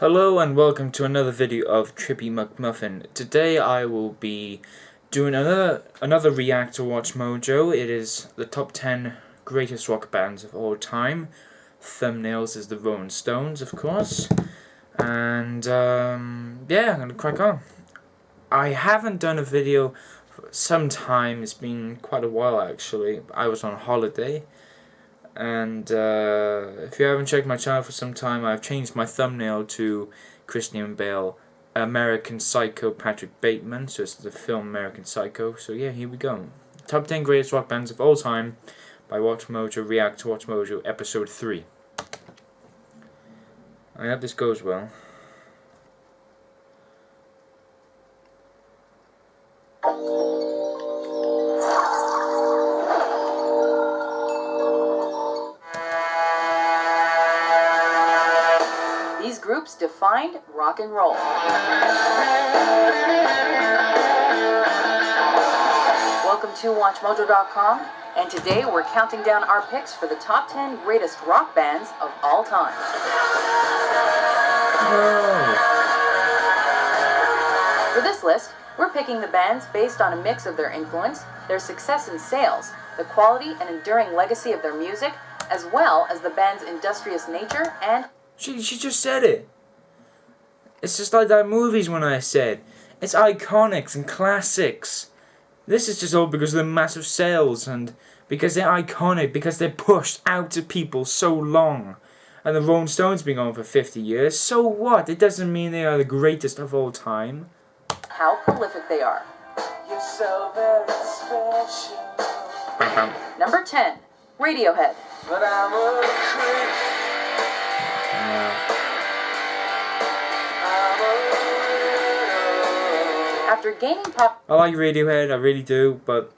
Hello and welcome to another video of Trippy McMuffin. Today I will be doing another react to WatchMojo. It is the top 10 greatest rock bands of all time. Thumbnails is the Rolling Stones, of course. And yeah, I'm gonna crack on. I haven't done a video for some time. It's been quite a while actually. I was on holiday. And if you haven't checked my channel for some time, I've changed my thumbnail to Christian Bale, American Psycho, Patrick Bateman, so it's the film American Psycho. So yeah, here we go. Top 10 greatest rock bands of all time by WatchMojo, react to WatchMojo, Episode 3. I hope this goes well. These groups defined rock and roll. Welcome to WatchMojo.com, and today we're counting down our picks for the top 10 greatest rock bands of all time. For this list, we're picking the bands based on a mix of their influence, their success in sales, the quality and enduring legacy of their music, as well as the band's industrious nature and... She just said it. It's just like that movies when I said. It's iconics and classics. This is just all because of the massive sales and because they're iconic, because they're pushed out to people so long. And the Rolling Stones been on for 50 years. So what? It doesn't mean they are the greatest of all time. How prolific they are. You're so very special. Number 10, Radiohead. But I'm a creep. After gaining I like Radiohead, I really do, but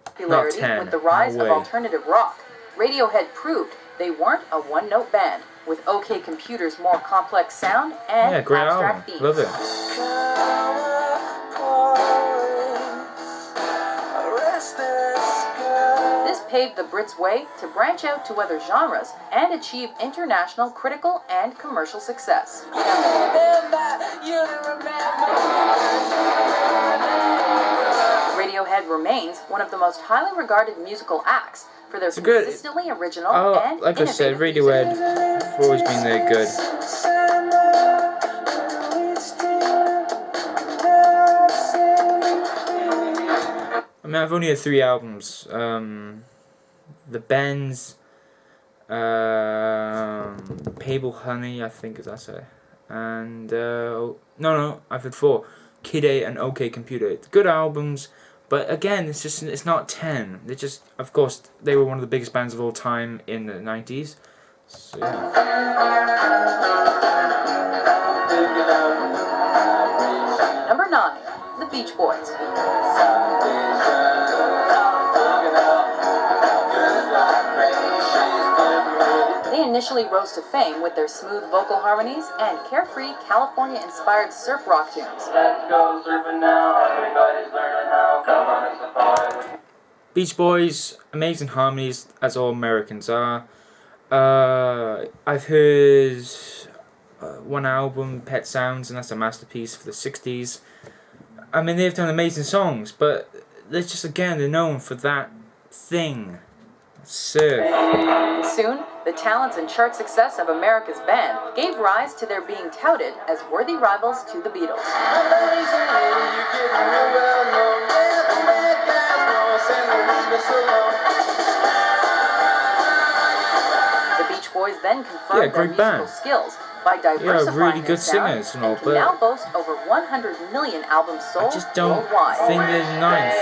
popularity not 10. with the rise No of way. alternative rock, Radiohead proved they weren't a one-note band with OK Computer's more complex sound and Yeah, great album. abstract themes. Love it. This paved the Brits' way to branch out to other genres and achieve international critical and commercial success. Radiohead remains one of the most highly regarded musical acts for their consistently original and like I said, Radiohead have always been there good. I mean, I've only had 3 albums. The Bends, Pable Honey, I think that's it. And no, I've had 4. Kid A and OK Computer. It's good albums, but again, it's not 10. They just, of course, they were one of the biggest bands of all time in the 90s. So, yeah. Number 9, the Beach Boys. They initially rose to fame with their smooth vocal harmonies and carefree California-inspired surf rock tunes. Let's go surfing now, everybody's learning how, come on, it's a party. Beach Boys, amazing harmonies, as all Americans are. I've heard one album, Pet Sounds, and that's a masterpiece for the 60s. I mean, they've done amazing songs, but they're just, again, they're known for that thing. Surf. Soon, the talents and chart success of America's band gave rise to their being touted as worthy rivals to the Beatles. The Beach Boys then confirmed their musical skills by diversifying really their good sound singers and all, can but now boast over 100 million albums sold I just don't worldwide. think they're nice.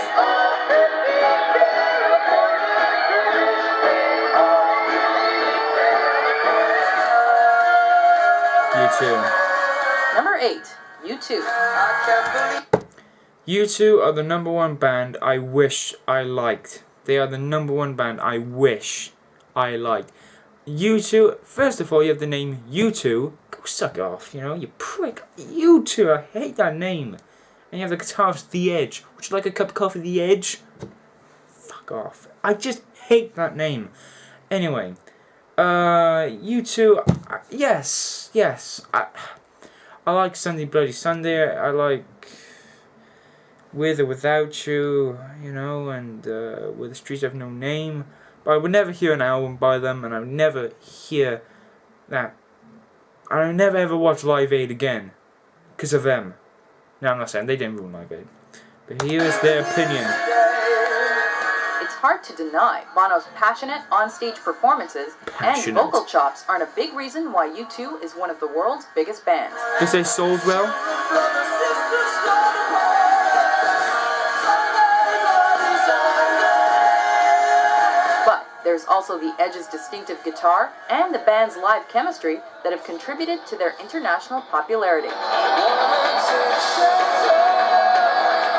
U2. Number 8, U2. U2 are the #1 band I wish I liked. They are the #1 band I wish I liked. U2, first of all, you have the name U2. Go suck off, you know, you prick. U2, I hate that name. And you have the guitarist The Edge. Would you like a cup of coffee, The Edge? Fuck off. I just hate that name. Anyway, U2, Yes. I like Sunday Bloody Sunday. I like With or Without You, and With the Streets Have No Name. But I would never hear an album by them, and I would never hear that. I would never ever watch Live Aid again because of them. No, I'm not saying they didn't ruin Live Aid, but here is their opinion. It's hard to deny Bono's passionate on-stage performances and vocal chops aren't a big reason why U2 is one of the world's biggest bands. Because they sold well? But there's also the Edge's distinctive guitar and the band's live chemistry that have contributed to their international popularity.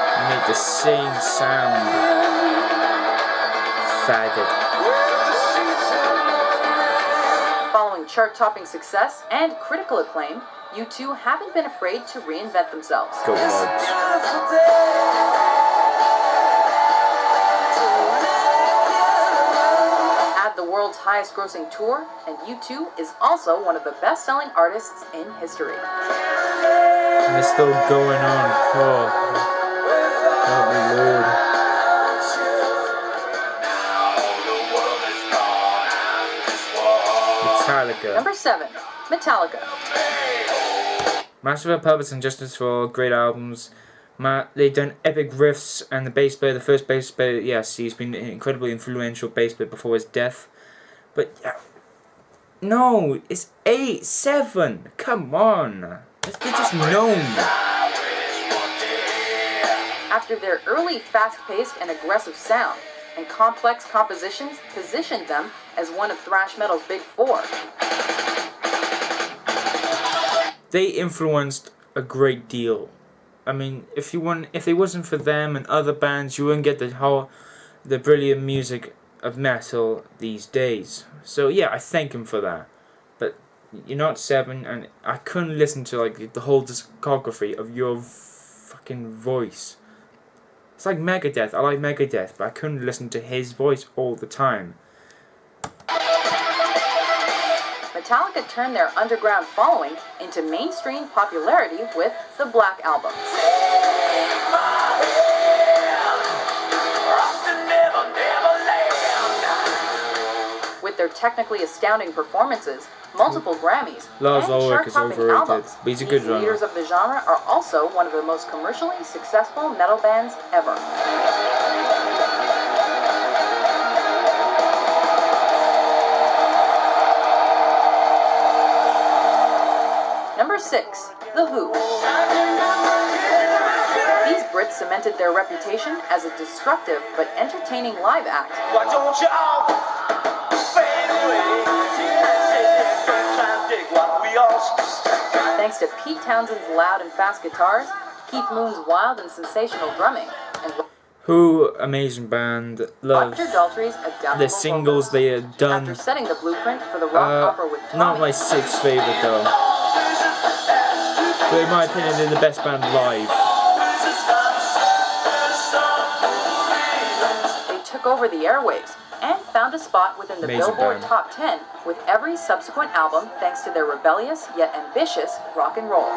They make the same sound. Faggot. Following chart-topping success and critical acclaim, U2 haven't been afraid to reinvent themselves. Go Logs. Add the world's highest-grossing tour, and U2 is also one of the best-selling artists in history. And they're still going on. Oh, my Lord. Metallica. Number 7. Metallica. Master of Puppets and Justice for All, great albums. They've done epic riffs, and the bass player, the first bass player, yes, he's been an incredibly influential bass player before his death. But, no, it's 8, 7, come on. They're just known. After their early fast-paced and aggressive sound, and complex compositions positioned them as one of thrash metal's big four. They influenced a great deal. I mean, if it wasn't for them and other bands, you wouldn't get the brilliant music of metal these days. So yeah, I thank him for that. But you're not 7, and I couldn't listen to the whole discography of your fucking voice. It's like Megadeth. I like Megadeth, but I couldn't listen to his voice all the time. Metallica turned their underground following into mainstream popularity with the Black Album. With their technically astounding performances, multiple Grammys, Lars and Ulrich is chart-topping overrated, albums, but he's a good these drummer. leaders of the genre are also one of the most commercially successful metal bands ever. Number 6. The Who. These Brits cemented their reputation as a destructive but entertaining live act. Why don't you all fade away? Thanks to Pete Townshend's loud and fast guitars, Keith Moon's wild and sensational drumming, and Who, amazing band, love Roger Daltrey's adaptable the singles vocals. they had done. After setting the blueprint for the rock opera with Tommy, Not my 6th favourite though. But in my opinion, they're the best band live. they took over the airwaves and found a spot within the Amazing Billboard band. Top 10 with every subsequent album thanks to their rebellious yet ambitious rock and roll.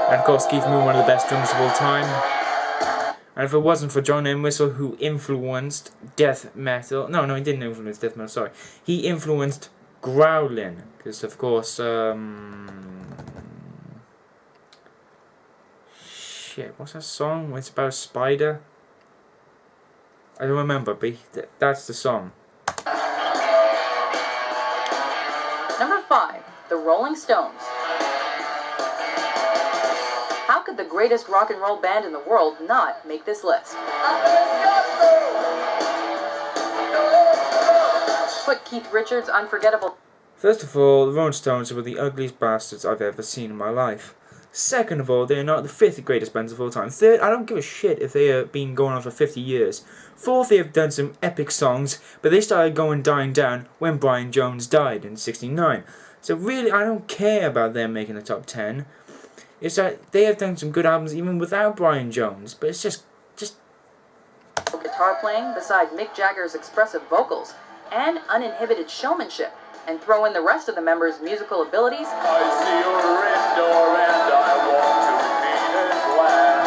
And of course, Keith Moon, one of the best drummers of all time. And if it wasn't for John Entwistle, who influenced death metal... No, he didn't influence death metal, sorry. He influenced growling. Because, of course, shit, what's that song? It's about a spider? I don't remember, but that's the song. Number 5. The Rolling Stones. How could the greatest rock and roll band in the world not make this list? Put Keith Richards' unforgettable... First of all, the Rolling Stones were the ugliest bastards I've ever seen in my life. Second of all, they are not the 5th greatest bands of all time. Third, I don't give a shit if they have been going on for 50 years. Fourth, they have done some epic songs, but they started dying down when Brian Jones died in '69. So really, I don't care about them making the top 10. is that they have done some good albums even without Brian Jones, but it's just guitar playing beside Mick Jagger's expressive vocals and uninhibited showmanship, and throw in the rest of the members' musical abilities. I see a red door and I walk to painted glass.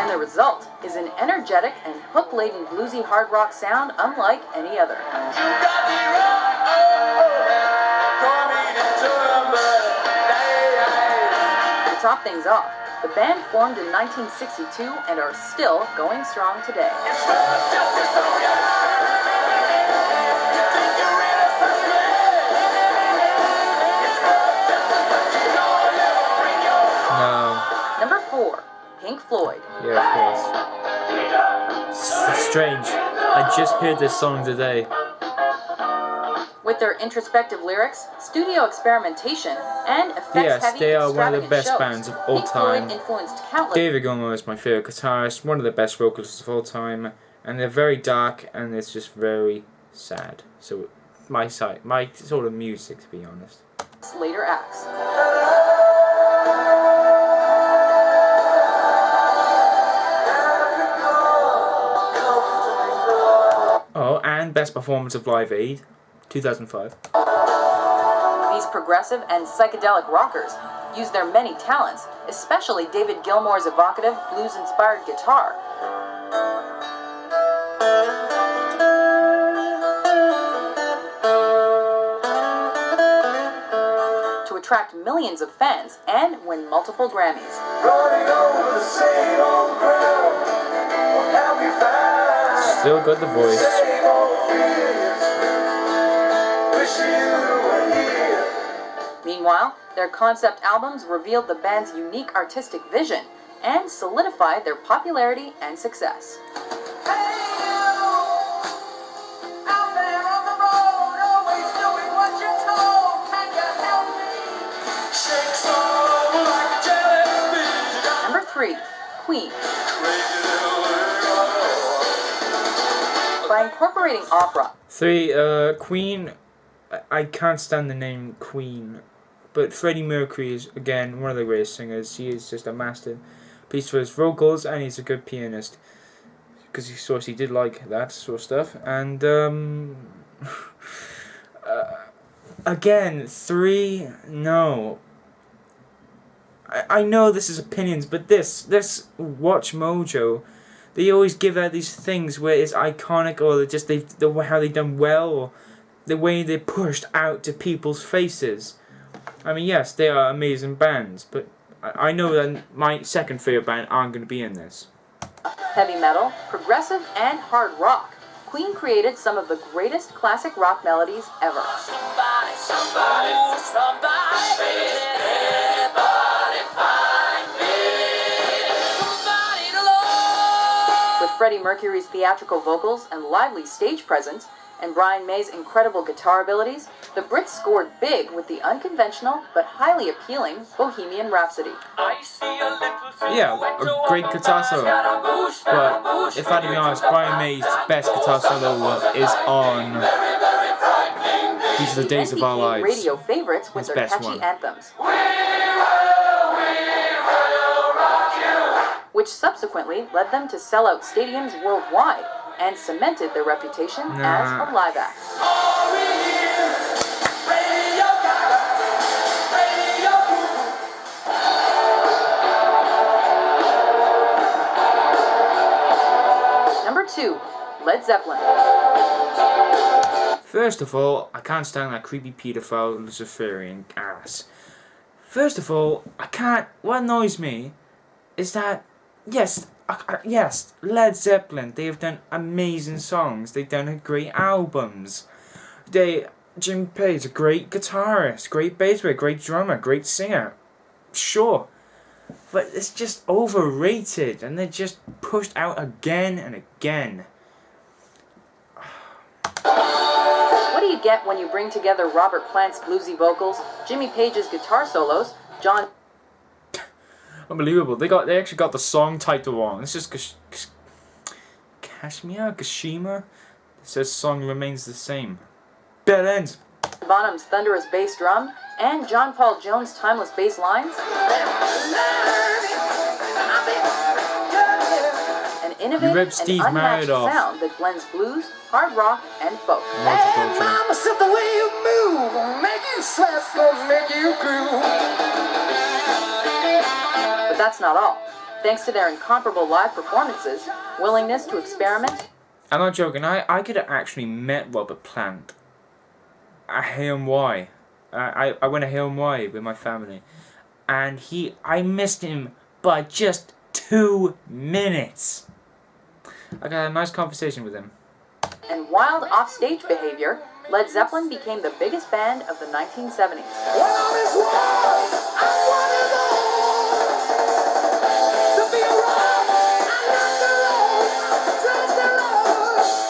And the result is an energetic and hook-laden bluesy hard rock sound unlike any other. You got me right, call me the German. To top things off, the band formed in 1962 and are still going strong today. It's justice, oh yeah. You think you're innocent, it's justice, but you know you'll bring your no. Number 4, Pink Floyd. Yeah, of course. It's strange. I just heard this song today. With their introspective lyrics, studio experimentation, and effects-heavy, Yes, they are one of the extravagant best shows, bands of all Pink time. Floyd influenced countless. David Gilmour is my favourite guitarist, one of the best vocalists of all time, and they're very dark and it's just very sad. So my sort of music, to be honest. Later acts. Oh, and best performance of Live Aid, 2005. These progressive and psychedelic rockers use their many talents, especially David Gilmour's evocative blues-inspired guitar, to attract millions of fans and win multiple Grammys. running over the same old ground. What have we found? Still got the voice. Same old fears. Wish you were here. Meanwhile, their concept albums revealed the band's unique artistic vision and solidified their popularity and success. Hey you, out there on the road, always doing what you're told. Can you help me? Shakes all like jellyfish. Number 3, Queen. Crazy little girl. By incorporating opera, 3, Queen. I can't stand the name Queen, but Freddie Mercury is, again, one of the greatest singers. He is just a masterpiece for his vocals, and he's a good pianist, because he did like that sort of stuff. And again, 3, no. I know this is opinions, but this WatchMojo, they always give out these things where it's iconic, or how they done well, or the way they're pushed out to people's faces. I mean, yes, they are amazing bands, but I know that my second favourite band aren't going to be in this. heavy metal, progressive, and hard rock, Queen created some of the greatest classic rock melodies ever. Somebody, somebody, anybody find me? Somebody to love. With Freddie Mercury's theatrical vocals and lively stage presence, and Brian May's incredible guitar abilities, the Brits scored big with the unconventional but highly appealing Bohemian Rhapsody. I see a little Yeah, a great guitar solo. But if I had to be honest, Brian May's best guitar solo is on These Are the Days of Our Became Lives. radio favorites with His their best catchy one. anthems, we will rock you. which subsequently led them to sell out stadiums worldwide and cemented their reputation as a live act. All we hear, Radio Gaga, Radio Number 2, Led Zeppelin. First of all, I can't stand that creepy pedophile Luciferian ass. First of all, what annoys me is that, yes, Led Zeppelin, they have done amazing songs, they've done great albums. Jimmy Page, a great guitarist, great bass player, great drummer, great singer. Sure. But it's just overrated, and they're just pushed out again and again. What do you get when you bring together Robert Plant's bluesy vocals, Jimmy Page's guitar solos, John Unbelievable. They actually got the song title wrong. It's just Kashima. It says song remains the same. Dead ends. Bonham's thunderous bass drum, And John Paul Jones' timeless bass lines. An innovative and unmatched sound that blends blues, hard rock, and folk. Hey, mama said the way you move will make you sweat, will make you groove. But that's not all. Thanks to their incomparable live performances, willingness to experiment. I'm not joking. I could have actually met Robert Plant at Hawaii. I went to Hawaii with my family, and I missed him by just 2 minutes. I got a nice conversation with him. And wild offstage behavior, Led Zeppelin became the biggest band of the 1970s.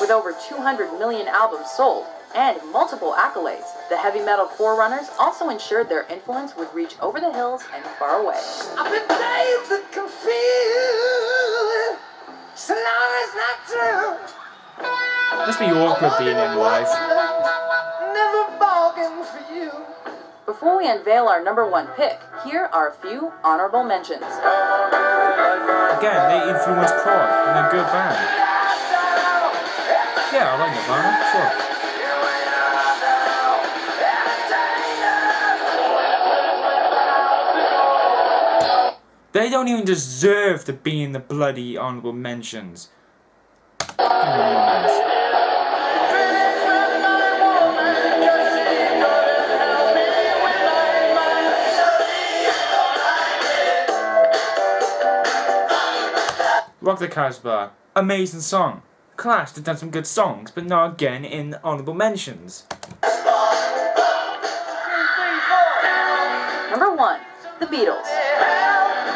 With over 200 million albums sold and multiple accolades, the heavy metal forerunners also ensured their influence would reach over the hills and far away. I've been days that can feel it, so long as not true. Must be awkward being in live. Never bargain for you. Before we unveil our number one pick, here are a few honorable mentions. Again, they influenced prog, and they're a good band. Yeah, I like Nirvana, sure. They don't even deserve to be in the bloody honourable mentions. Rock the Casbah, amazing song. Clash have done some good songs, but not again in honourable mentions. Number 1, the Beatles.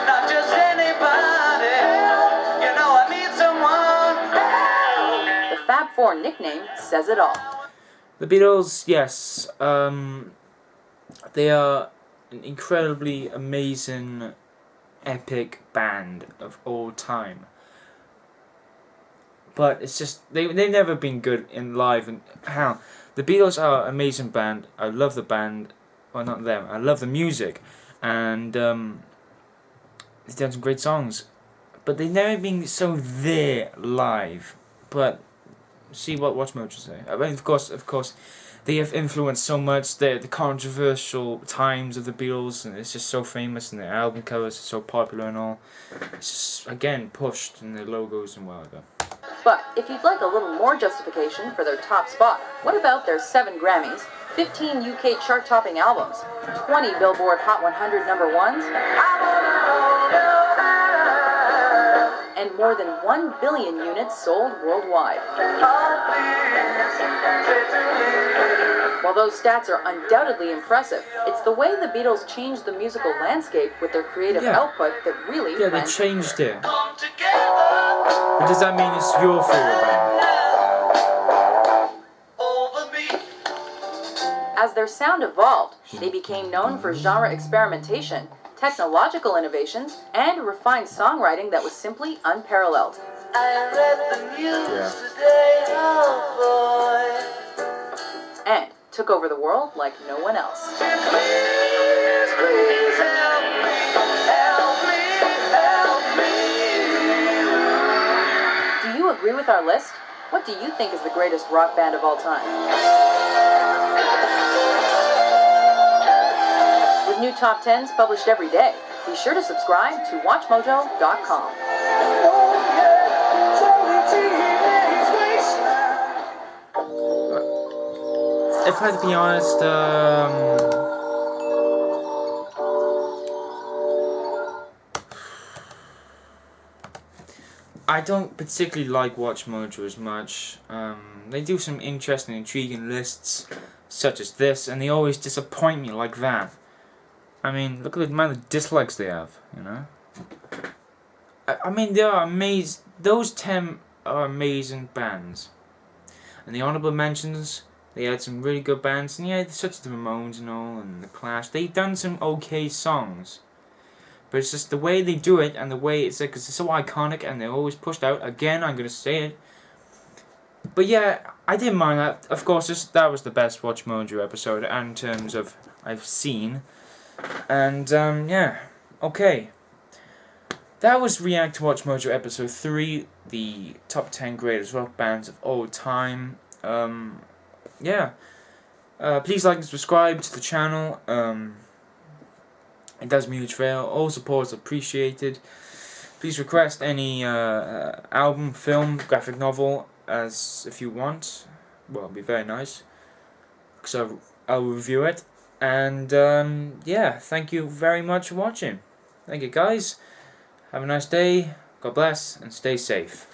Not just anybody, you know I need someone. The Fab Four nickname says it all. The Beatles, yes, they are an incredibly amazing, epic band of all time. But it's just, they've never been good in live. And how the Beatles are an amazing band. I love the band. Well, not them. I love the music. And they've done some great songs. But they've never been so there live. But see what WatchMojo say. I mean, of course, they have influenced so much. The controversial times of the Beatles, and it's just so famous, and their album covers are so popular and all. It's just, again, pushed in their logos and whatever. But if you'd like a little more justification for their top spot, what about their 7 Grammys, 15 UK chart-topping albums, 20 Billboard Hot 100 number ones, and more than 1 billion units sold worldwide? While those stats are undoubtedly impressive, it's the way the Beatles changed the musical landscape with their creative output that really they changed it. But does that mean it's your favourite band? As their sound evolved, they became known for genre experimentation, technological innovations, and refined songwriting that was simply unparalleled. I read the news today, oh boy. And took over the world like no one else. Please help me, help me, help me. Do you agree with our list? What do you think is the greatest rock band of all time? With new top 10s published every day, be sure to subscribe to WatchMojo.com. If I had to be honest, I don't particularly like WatchMojo as much. They do some interesting, intriguing lists, such as this, and they always disappoint me like that. I mean, look at the amount of dislikes they have, you know? I mean, they are amazing. Those 10 are amazing bands. And the honourable mentions, they had some really good bands, and yeah, such as the Ramones and all, and the Clash. They've done some okay songs, but it's just the way they do it, and the way it's like, 'cause it's so iconic, and they're always pushed out. Again, I'm gonna say it. But yeah, I didn't mind that. Of course, that was the best WatchMojo episode, and in terms of I've seen. And yeah, okay. That was React to WatchMojo episode 3, the top 10 greatest rock bands of all time. Yeah. Please like and subscribe to the channel. It does me a huge favor. All support is appreciated. Please request any album, film, graphic novel, as if you want. Well, it'd be very nice, because I'll review it. And yeah, thank you very much for watching. Thank you, guys. Have a nice day. God bless, and stay safe.